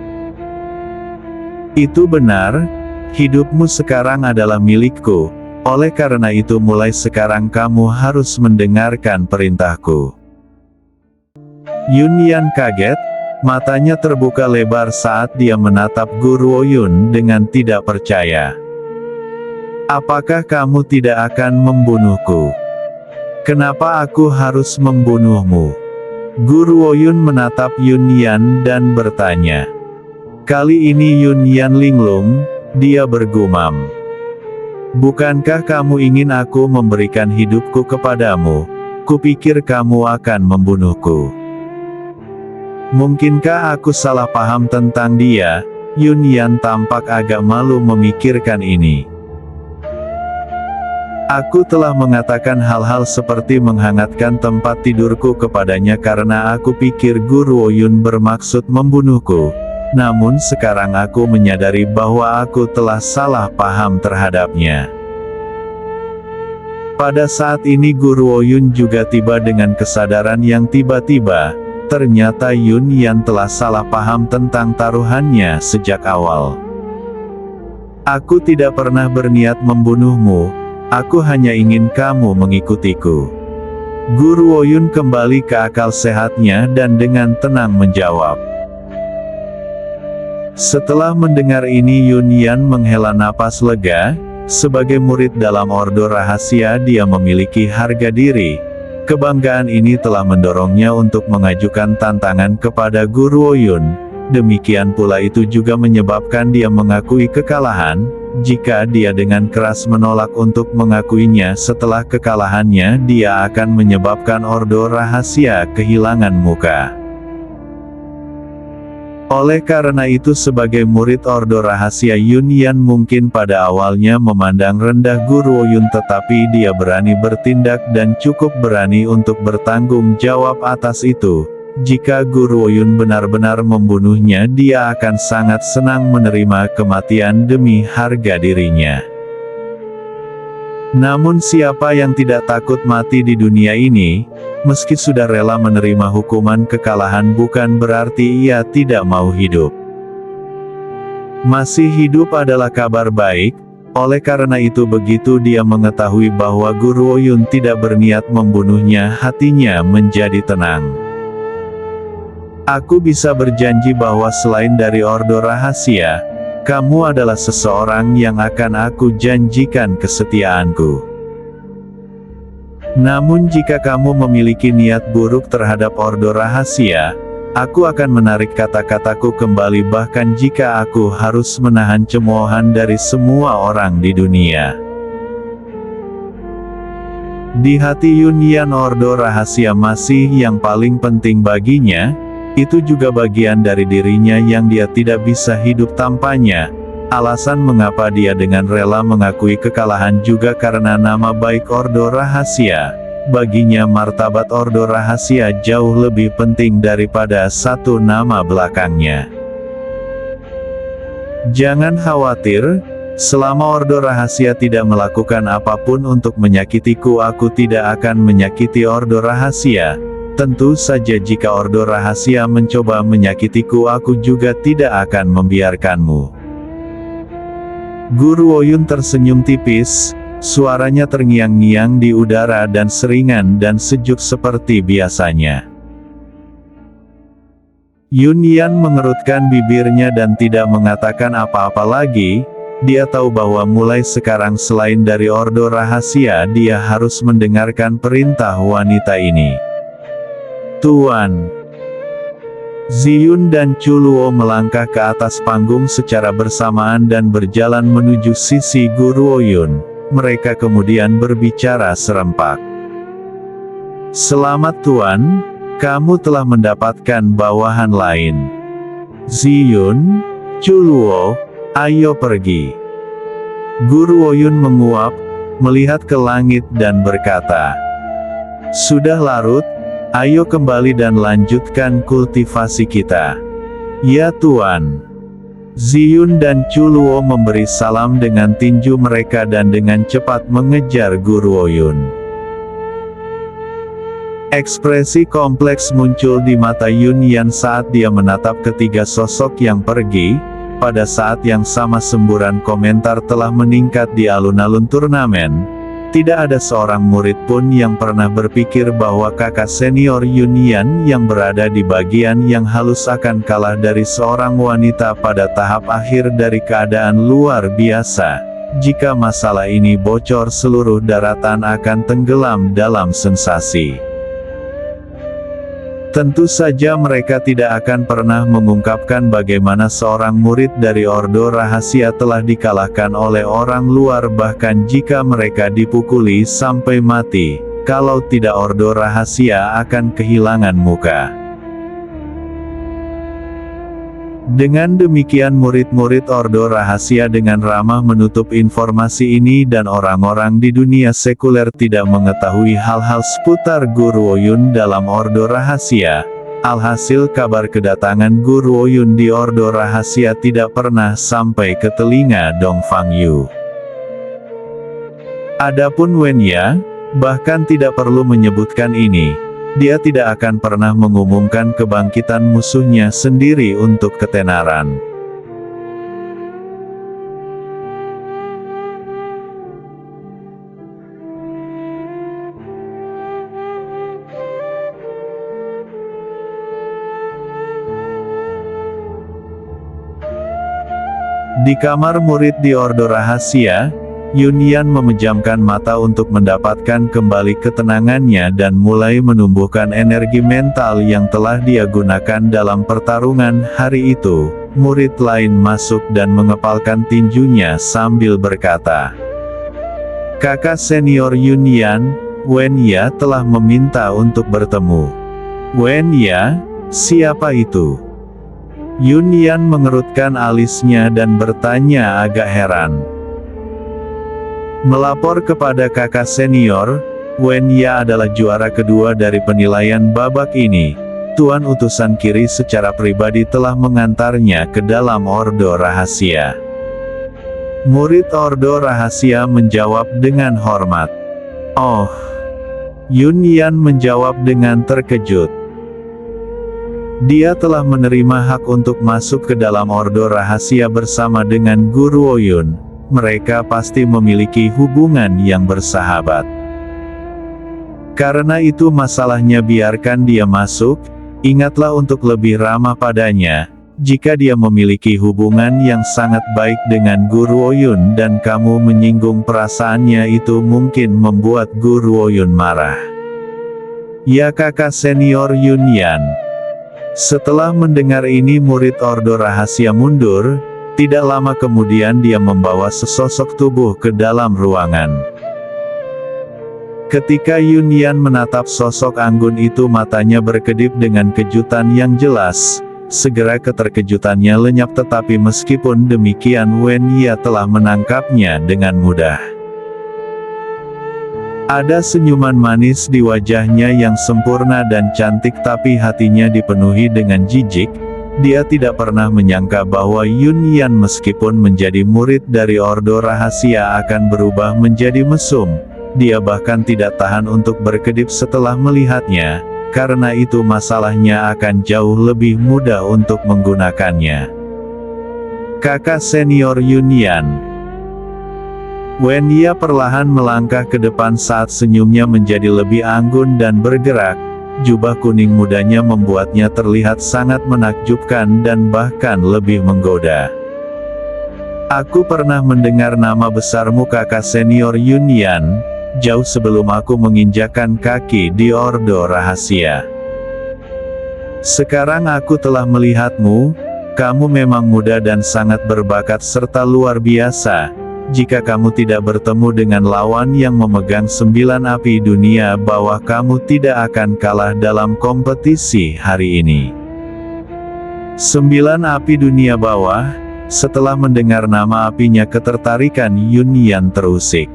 Itu benar, hidupmu sekarang adalah milikku, oleh karena itu mulai sekarang kamu harus mendengarkan perintahku. Yun Yan kaget, matanya terbuka lebar saat dia menatap Guru Oyun dengan tidak percaya. Apakah kamu tidak akan membunuhku? Kenapa aku harus membunuhmu? Guru Oyun menatap Yun Yan dan bertanya. Kali ini Yun Yan linglung, dia bergumam. Bukankah kamu ingin aku memberikan hidupku kepadamu? Kupikir kamu akan membunuhku. Mungkinkah aku salah paham tentang dia? Yun Yan tampak agak malu memikirkan ini. Aku telah mengatakan hal-hal seperti menghangatkan tempat tidurku kepadanya karena aku pikir Guru Oyun bermaksud membunuhku. Namun sekarang aku menyadari bahwa aku telah salah paham terhadapnya. Pada saat ini Guru Oyun juga tiba dengan kesadaran yang tiba-tiba. Ternyata Yun Yan telah salah paham tentang taruhannya sejak awal. Aku tidak pernah berniat membunuhmu. Aku hanya ingin kamu mengikutiku. Guru Oyun kembali ke akal sehatnya dan dengan tenang menjawab. Setelah mendengar ini Yun Yan menghela napas lega. Sebagai murid dalam Ordo Rahasia dia memiliki harga diri. Kebanggaan ini telah mendorongnya untuk mengajukan tantangan kepada Guru Oyun. Demikian pula itu juga menyebabkan dia mengakui kekalahan. Jika dia dengan keras menolak untuk mengakuinya setelah kekalahannya dia akan menyebabkan Ordo Rahasia kehilangan muka. Oleh karena itu sebagai murid Ordo Rahasia Yun Yan mungkin pada awalnya memandang rendah Guru Oyun tetapi dia berani bertindak dan cukup berani untuk bertanggung jawab atas itu. Jika Guru Oyun benar-benar membunuhnya dia akan sangat senang menerima kematian demi harga dirinya. Namun siapa yang tidak takut mati di dunia ini? Meski sudah rela menerima hukuman kekalahan bukan berarti ia tidak mau hidup. Masih hidup adalah kabar baik, oleh karena itu begitu dia mengetahui bahwa Guru Oyun tidak berniat membunuhnya hatinya menjadi tenang. Aku bisa berjanji bahwa selain dari Ordo Rahasia, kamu adalah seseorang yang akan aku janjikan kesetiaanku. Namun jika kamu memiliki niat buruk terhadap Ordo Rahasia, aku akan menarik kata-kataku kembali bahkan jika aku harus menahan cemoohan dari semua orang di dunia. Di hati Yunyan ordo rahasia masih yang paling penting baginya, itu juga bagian dari dirinya yang dia tidak bisa hidup tanpanya. Alasan mengapa dia dengan rela mengakui kekalahan juga karena nama baik ordo rahasia. Baginya martabat ordo rahasia jauh lebih penting daripada satu nama belakangnya. Jangan khawatir, selama ordo rahasia tidak melakukan apapun untuk menyakitiku, aku tidak akan menyakiti ordo rahasia. Tentu saja jika ordo rahasia mencoba menyakitiku, aku juga tidak akan membiarkanmu. Guru Oyun tersenyum tipis, suaranya terngiang-ngiang di udara dan seringan dan sejuk seperti biasanya. Yunyan mengerutkan bibirnya dan tidak mengatakan apa-apa lagi. Dia tahu bahwa mulai sekarang selain dari ordo rahasia dia harus mendengarkan perintah wanita ini. Tuan. Ziyun dan Chuluo melangkah ke atas panggung secara bersamaan dan berjalan menuju sisi Guru Oyun. Mereka kemudian berbicara serempak. Selamat Tuan, kamu telah mendapatkan bawahan lain. Ziyun, Chuluo, ayo pergi. Guru Oyun menguap, melihat ke langit dan berkata, sudah larut, ayo kembali dan lanjutkan kultivasi kita. Ya Tuan. Ziyun dan Chuluo memberi salam dengan tinju mereka dan dengan cepat mengejar Guru Oyun. Ekspresi kompleks muncul di mata Yunyan saat dia menatap ketiga sosok yang pergi. Pada saat yang sama semburan komentar telah meningkat di alun-alun turnamen. Tidak ada seorang murid pun yang pernah berpikir bahwa kakak senior Yunyan yang berada di bagian yang halus akan kalah dari seorang wanita pada tahap akhir dari keadaan luar biasa. Jika masalah ini bocor, seluruh daratan akan tenggelam dalam sensasi. Tentu saja mereka tidak akan pernah mengungkapkan bagaimana seorang murid dari ordo rahasia telah dikalahkan oleh orang luar, bahkan jika mereka dipukuli sampai mati. Kalau tidak, ordo rahasia akan kehilangan muka. Dengan demikian murid-murid ordo rahasia dengan ramah menutup informasi ini dan orang-orang di dunia sekuler tidak mengetahui hal-hal seputar Guru Oyun dalam ordo rahasia. Alhasil kabar kedatangan Guru Oyun di ordo rahasia tidak pernah sampai ke telinga Dong Fangyu. Adapun Wenya, bahkan tidak perlu menyebutkan ini. Dia tidak akan pernah mengumumkan kebangkitan musuhnya sendiri untuk ketenaran. Di kamar murid di ordo rahasia, Yunyan memejamkan mata untuk mendapatkan kembali ketenangannya dan mulai menumbuhkan energi mental yang telah dia gunakan dalam pertarungan hari itu. Murid lain masuk dan mengepalkan tinjunya sambil berkata, kakak senior Yunyan, Wenya telah meminta untuk bertemu. Wenya, siapa itu? Yunyan mengerutkan alisnya dan bertanya agak heran. Melapor kepada kakak senior, Wenya adalah juara kedua dari penilaian babak ini. Tuan utusan kiri secara pribadi telah mengantarnya ke dalam ordo rahasia. Murid ordo rahasia menjawab dengan hormat. Oh. Yunyan menjawab dengan terkejut. Dia telah menerima hak untuk masuk ke dalam ordo rahasia bersama dengan Guru Oyun. Mereka pasti memiliki hubungan yang bersahabat. Karena itu masalahnya biarkan dia masuk. Ingatlah untuk lebih ramah padanya. Jika dia memiliki hubungan yang sangat baik dengan Guru Oyun dan kamu menyinggung perasaannya, itu mungkin membuat Guru Oyun marah. Ya kakak senior Yunyan. Setelah mendengar ini murid ordo rahasia mundur. Tidak lama kemudian dia membawa sesosok tubuh ke dalam ruangan. Ketika Yun Yan menatap sosok anggun itu, matanya berkedip dengan kejutan yang jelas. Segera keterkejutannya lenyap, tetapi meskipun demikian Wen Ye telah menangkapnya dengan mudah. Ada senyuman manis di wajahnya yang sempurna dan cantik, tapi hatinya dipenuhi dengan jijik. Dia tidak pernah menyangka bahwa Yun Yan meskipun menjadi murid dari Ordo Rahasia akan berubah menjadi mesum. Dia bahkan tidak tahan untuk berkedip setelah melihatnya, karena itu masalahnya akan jauh lebih mudah untuk menggunakannya. Kakak senior Yun Yan. Wen Ye perlahan melangkah ke depan saat senyumnya menjadi lebih anggun dan bergerak. Jubah kuning mudanya membuatnya terlihat sangat menakjubkan dan bahkan lebih menggoda. Aku pernah mendengar nama besarmu kakak senior Yun Yan, jauh sebelum aku menginjakkan kaki di Ordo Rahasia. Sekarang aku telah melihatmu, kamu memang muda dan sangat berbakat serta luar biasa. Jika kamu tidak bertemu dengan lawan yang memegang 9 api dunia bawah, kamu tidak akan kalah dalam kompetisi hari ini. 9 api dunia bawah. Setelah mendengar nama apinya, ketertarikan Yun Yan terusik.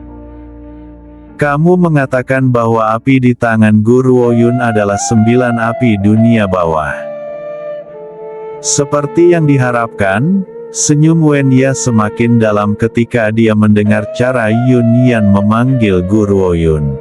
Kamu mengatakan bahwa api di tangan Guru Oyun adalah 9 api dunia bawah. Seperti yang diharapkan, senyum Wen Ye semakin dalam ketika dia mendengar cara Yun Yan memanggil Guru Oyun.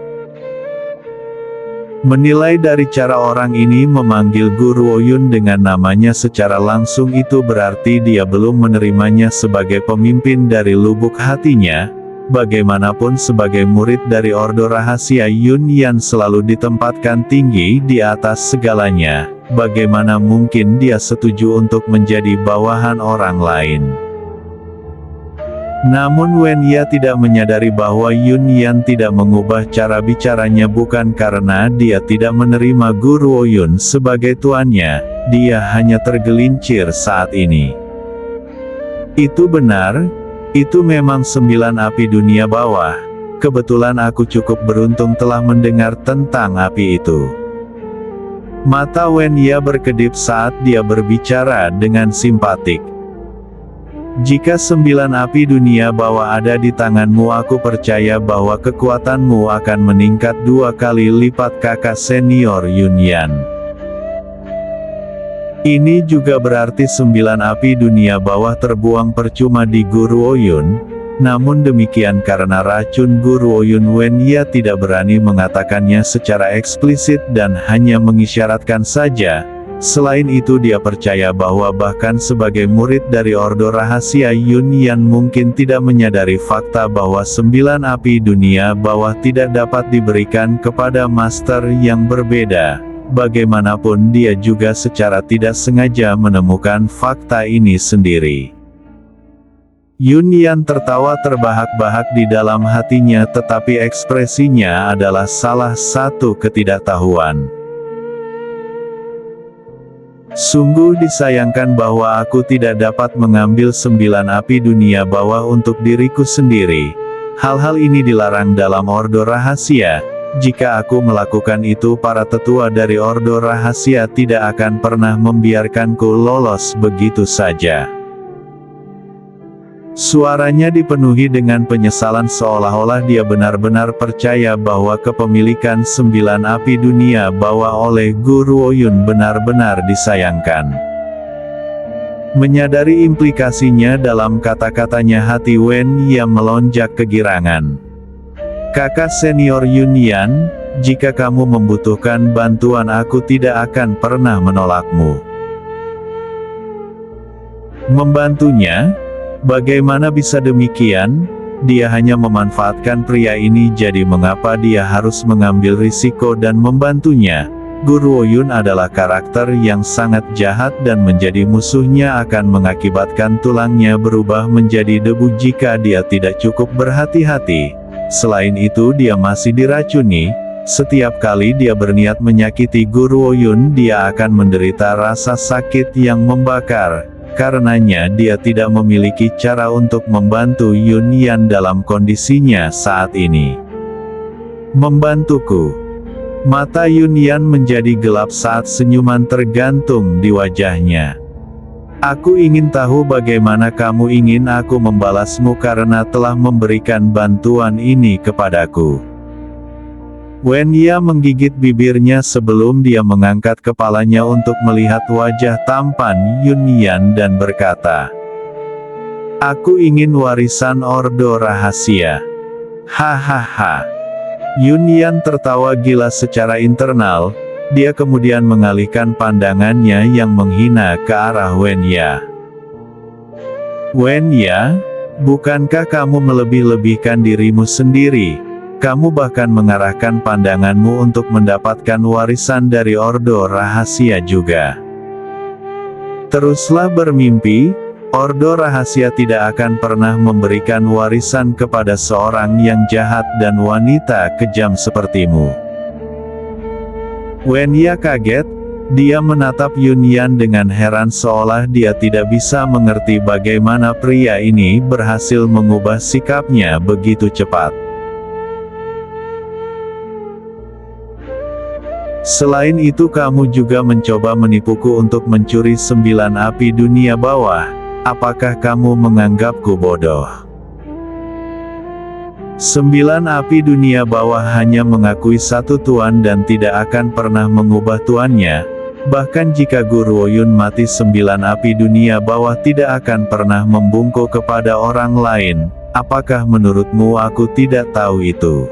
Menilai dari cara orang ini memanggil Guru Oyun dengan namanya secara langsung, itu berarti dia belum menerimanya sebagai pemimpin dari lubuk hatinya. Bagaimanapun sebagai murid dari Ordo Rahasia, Yun Yan selalu ditempatkan tinggi di atas segalanya. Bagaimana mungkin dia setuju untuk menjadi bawahan orang lain? Namun Wen Ye tidak menyadari bahwa Yun Yan tidak mengubah cara bicaranya bukan karena dia tidak menerima Guru Oyun sebagai tuannya, dia hanya tergelincir saat ini. Itu benar. Itu memang 9 api dunia bawah. Kebetulan aku cukup beruntung telah mendengar tentang api itu. Mata Wen Ye berkedip saat dia berbicara dengan simpatik. Jika 9 api dunia bawah ada di tanganmu, aku percaya bahwa kekuatanmu akan meningkat 2 kali lipat kakak senior Yun Yan. Ini juga berarti 9 api dunia bawah terbuang percuma di Guru Oyun. Namun demikian, karena racun Guru Oyun, Wen Ye tidak berani mengatakannya secara eksplisit dan hanya mengisyaratkan saja. Selain itu, dia percaya bahwa bahkan sebagai murid dari Ordo Rahasia, Yun Yan mungkin tidak menyadari fakta bahwa 9 api dunia bawah tidak dapat diberikan kepada master yang berbeda. Bagaimanapun dia juga secara tidak sengaja menemukan fakta ini sendiri. Yun Yan tertawa terbahak-bahak di dalam hatinya, tetapi ekspresinya adalah salah satu ketidaktahuan. Sungguh disayangkan bahwa aku tidak dapat mengambil 9 api dunia bawah untuk diriku sendiri. Hal-hal ini dilarang dalam Ordo Rahasia. Jika aku melakukan itu, para tetua dari Ordo Rahasia tidak akan pernah membiarkanku lolos begitu saja. Suaranya dipenuhi dengan penyesalan, seolah-olah dia benar-benar percaya bahwa kepemilikan 9 api dunia bawah oleh Guru Oyun benar-benar disayangkan. Menyadari implikasinya dalam kata-katanya, hati Wen Ye melonjak kegirangan. Kakak senior Yun Yan, jika kamu membutuhkan bantuan, aku tidak akan pernah menolakmu. Membantunya? Bagaimana bisa demikian? Dia hanya memanfaatkan pria ini, jadi mengapa dia harus mengambil risiko dan membantunya? Guru Oyun adalah karakter yang sangat jahat dan menjadi musuhnya akan mengakibatkan tulangnya berubah menjadi debu jika dia tidak cukup berhati-hati. Selain itu, dia masih diracuni. Setiap kali dia berniat menyakiti Guru Oyun, dia akan menderita rasa sakit yang membakar. Karenanya dia tidak memiliki cara untuk membantu Yun Yan dalam kondisinya saat ini. Membantuku. Mata Yunyan menjadi gelap saat senyuman tergantung di wajahnya. Aku ingin tahu bagaimana kamu ingin aku membalasmu karena telah memberikan bantuan ini kepadaku. Wenya menggigit bibirnya sebelum dia mengangkat kepalanya untuk melihat wajah tampan Yunyan dan berkata, "Aku ingin warisan Ordo Rahasia." Hahaha. Yunyan tertawa gila secara internal, dia kemudian mengalihkan pandangannya yang menghina ke arah Wenya. "Wenya, bukankah kamu melebih-lebihkan dirimu sendiri? Kamu bahkan mengarahkan pandanganmu untuk mendapatkan warisan dari Ordo Rahasia juga. Teruslah bermimpi, Ordo Rahasia tidak akan pernah memberikan warisan kepada seorang yang jahat dan wanita kejam sepertimu." Wenya kaget, dia menatap Yunyan dengan heran seolah dia tidak bisa mengerti bagaimana pria ini berhasil mengubah sikapnya begitu cepat. "Selain itu kamu juga mencoba menipuku untuk mencuri 9 api dunia bawah. Apakah kamu menganggapku bodoh?" 9 api dunia bawah hanya mengakui satu tuan dan tidak akan pernah mengubah tuannya. Bahkan jika Guru Woyun mati, 9 api dunia bawah tidak akan pernah membungkuk kepada orang lain. Apakah menurutmu aku tidak tahu itu?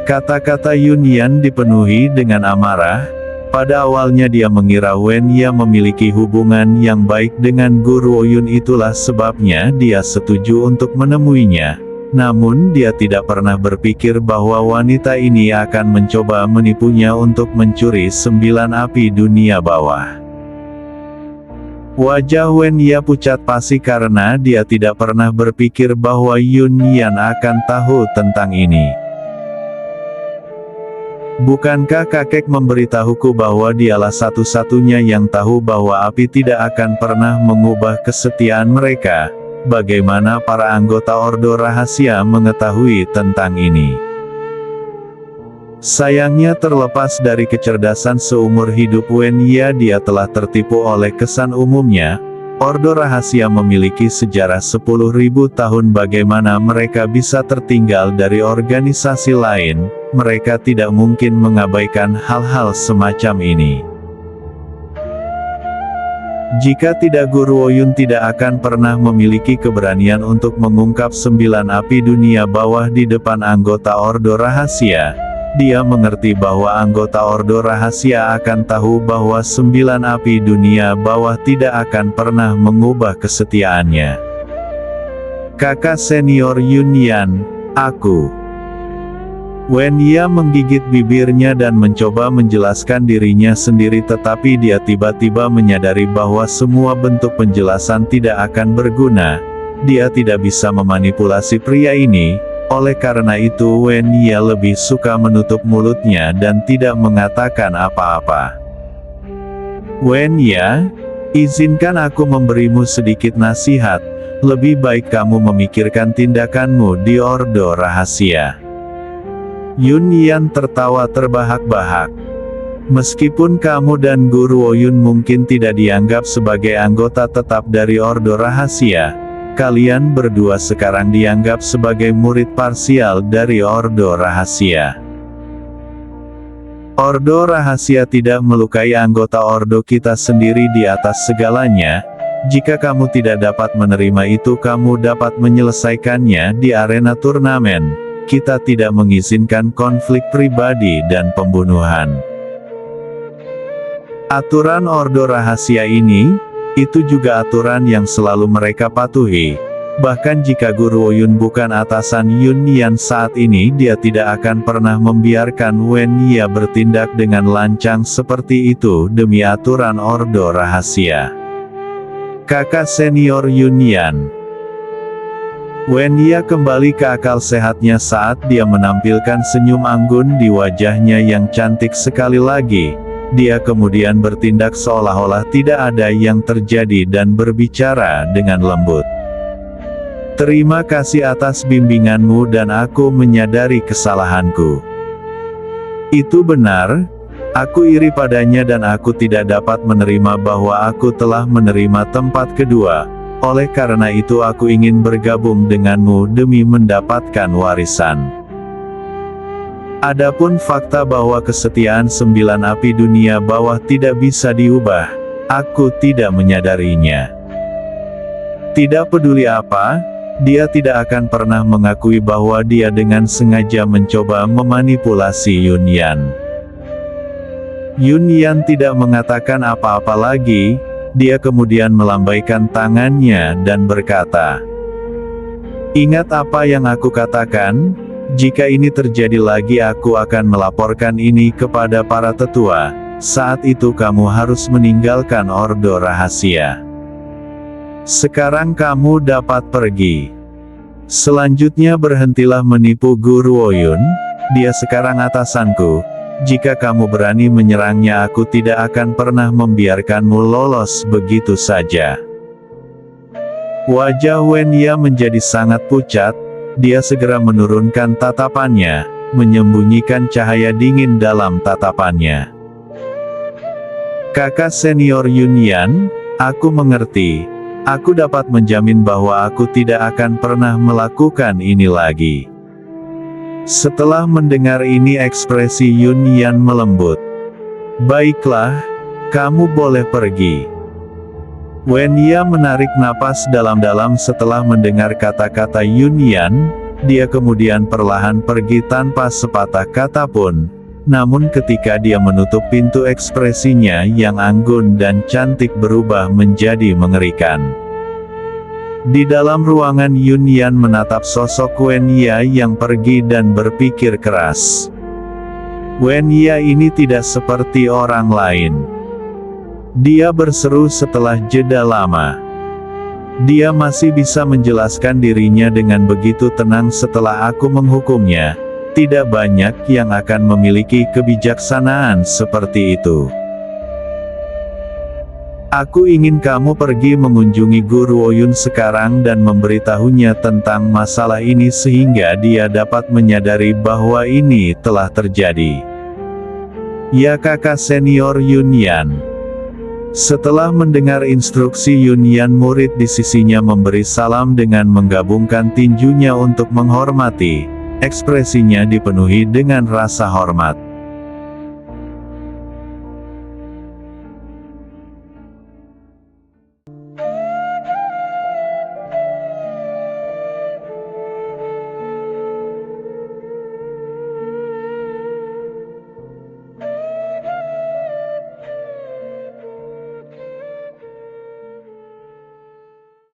Kata-kata Yunyan dipenuhi dengan amarah. Pada awalnya dia mengira Wenya memiliki hubungan yang baik dengan Guru Woyun, itulah sebabnya dia setuju untuk menemuinya. Namun dia tidak pernah berpikir bahwa wanita ini akan mencoba menipunya untuk mencuri 9 api dunia bawah. Wajah Wenya pucat pasi karena dia tidak pernah berpikir bahwa Yunyan akan tahu tentang ini. "Bukankah kakek memberitahuku bahwa dialah satu-satunya yang tahu bahwa api tidak akan pernah mengubah kesetiaan mereka? Bagaimana para anggota Ordo Rahasia mengetahui tentang ini?" Sayangnya terlepas dari kecerdasan seumur hidup Wenya, dia telah tertipu oleh kesan umumnya. Ordo Rahasia memiliki sejarah 10.000 tahun. Bagaimana mereka bisa tertinggal dari organisasi lain? Mereka tidak mungkin mengabaikan hal-hal semacam ini. Jika tidak, Guru Woyun tidak akan pernah memiliki keberanian untuk mengungkap 9 api dunia bawah di depan anggota Ordo Rahasia. Dia mengerti bahwa anggota Ordo Rahasia akan tahu bahwa 9 api dunia bawah tidak akan pernah mengubah kesetiaannya. "Kakak senior Yunyan, aku..." Wenya menggigit bibirnya dan mencoba menjelaskan dirinya sendiri, tetapi dia tiba-tiba menyadari bahwa semua bentuk penjelasan tidak akan berguna. Dia tidak bisa memanipulasi pria ini. Oleh karena itu Wenya lebih suka menutup mulutnya dan tidak mengatakan apa-apa. "Wenya, izinkan aku memberimu sedikit nasihat. Lebih baik kamu memikirkan tindakanmu di Ordo Rahasia." Yunyan tertawa terbahak-bahak. "Meskipun kamu dan Guru Woyun mungkin tidak dianggap sebagai anggota tetap dari Ordo Rahasia, kalian berdua sekarang dianggap sebagai murid parsial dari Ordo Rahasia. Ordo Rahasia tidak melukai anggota Ordo kita sendiri di atas segalanya. Jika kamu tidak dapat menerima itu, kamu dapat menyelesaikannya di arena turnamen. Kita tidak mengizinkan konflik pribadi dan pembunuhan. Aturan Ordo Rahasia ini, itu juga aturan yang selalu mereka patuhi. Bahkan jika Guru Woyun bukan atasan Yunyan saat ini, dia tidak akan pernah membiarkan Wenya bertindak dengan lancang seperti itu demi aturan Ordo Rahasia." "Kakak senior Yunyan." Wenya kembali ke akal sehatnya saat dia menampilkan senyum anggun di wajahnya yang cantik sekali lagi. Dia kemudian bertindak seolah-olah tidak ada yang terjadi dan berbicara dengan lembut. Terima kasih atas bimbinganmu dan aku menyadari kesalahanku. Itu benar, aku iri padanya dan aku tidak dapat menerima bahwa aku telah menerima tempat kedua. Oleh karena itu aku ingin bergabung denganmu demi mendapatkan warisan. Adapun fakta bahwa kesetiaan 9 api dunia bawah tidak bisa diubah, aku tidak menyadarinya. Tidak peduli apa, dia tidak akan pernah mengakui bahwa dia dengan sengaja mencoba memanipulasi Yunyan. Yunyan tidak mengatakan apa-apa lagi, dia kemudian melambaikan tangannya dan berkata, "Ingat apa yang aku katakan? Jika ini terjadi lagi aku akan melaporkan ini kepada para tetua. Saat itu kamu harus meninggalkan ordo rahasia. Sekarang kamu dapat pergi. Selanjutnya berhentilah menipu Guru Woyun, dia sekarang atasanku. Jika kamu berani menyerangnya aku tidak akan pernah membiarkanmu lolos begitu saja." Wajah Wenya menjadi sangat pucat, dia segera menurunkan tatapannya, menyembunyikan cahaya dingin dalam tatapannya. "Kakak senior Yunyan, aku mengerti. Aku dapat menjamin bahwa aku tidak akan pernah melakukan ini lagi." Setelah mendengar ini ekspresi Yunyan melembut. "Baiklah, kamu boleh pergi." Wenya menarik napas dalam-dalam setelah mendengar kata-kata Yunyan, dia kemudian perlahan pergi tanpa sepatah kata pun. Namun ketika dia menutup pintu ekspresinya yang anggun dan cantik berubah menjadi mengerikan. Di dalam ruangan Yunyan menatap sosok Wenya yang pergi dan berpikir keras. Wenya ini tidak seperti orang lain. Dia berseru setelah jeda lama. Dia masih bisa menjelaskan dirinya dengan begitu tenang setelah aku menghukumnya. Tidak banyak yang akan memiliki kebijaksanaan seperti itu. Aku ingin kamu pergi mengunjungi Guru Woyun sekarang dan memberitahunya tentang masalah ini sehingga dia dapat menyadari bahwa ini telah terjadi. Ya kakak senior Yunyan. Setelah mendengar instruksi Yunyan, murid di sisinya memberi salam dengan menggabungkan tinjunya untuk menghormati. Ekspresinya dipenuhi dengan rasa hormat.